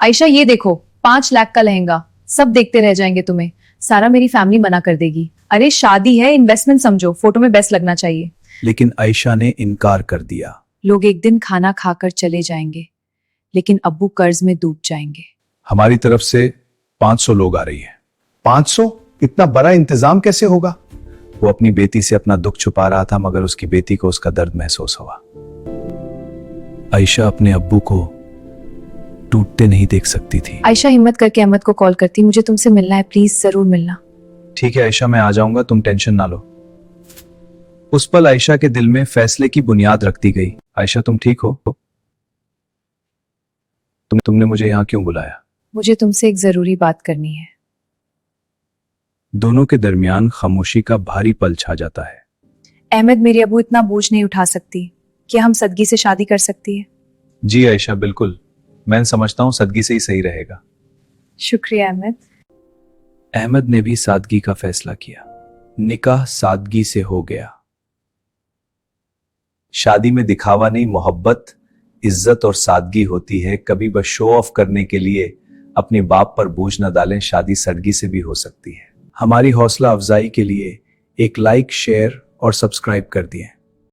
आयशा ये देखो, 5 लाख का लहंगा, सब देखते रह जाएंगे तुम्हें। सारा मेरी फैमिली मना कर देगी। अरे शादी है, इन्वेस्टमेंट समझो, फोटो में बेस्ट लगना चाहिए। लेकिन आयशा ने इनकार कर दिया। लोग एक दिन खाना खाकर चले जाएंगे, लेकिन अब्बू कर्ज में डूब जाएंगे। हमारी तरफ से 500 लोग आ रही है। 500? इतना बड़ा इंतजाम कैसे होगा? वो अपनी बेटी से अपना दुख छुपा रहा था, मगर उसकी बेटी को उसका दर्द महसूस हुआ। आयशा अपने अब्बू को टूटते नहीं देख सकती थी। आयशा हिम्मत करके अहमद को कॉल करती, मुझे तुमसे मिलना है, प्लीज जरूर मिलना। ठीक है आयशा, मैं आ जाऊंगा, तुम टेंशन ना लो। उस पल आयशा के दिल में फैसले की बुनियाद रख दी गई। आयशा तुम ठीक हो? तुमने मुझे यहाँ क्यों बुलाया? मुझे तुमसे एक जरूरी बात करनी है। दोनों के दरमियान खामोशी का भारी पल छा जाता है। अहमद, मेरी अबू इतना बोझ नहीं उठा सकती, क्या हम सदगी से शादी कर सकती है? जी आयशा बिल्कुल, मैं समझता हूँ सदगी से ही सही रहेगा। शुक्रिया अहमद। अहमद ने भी सादगी का फैसला किया। निकाह सादगी से हो गया। शादी में दिखावा नहीं, मोहब्बत, इज्जत और सादगी होती है। कभी बस शो ऑफ करने के लिए अपने बाप पर बोझ न डालें, शादी सदगी से भी हो सकती है। हमारी हौसला अफजाई के लिए एक लाइक, शेयर और सब्सक्राइब कर दिए।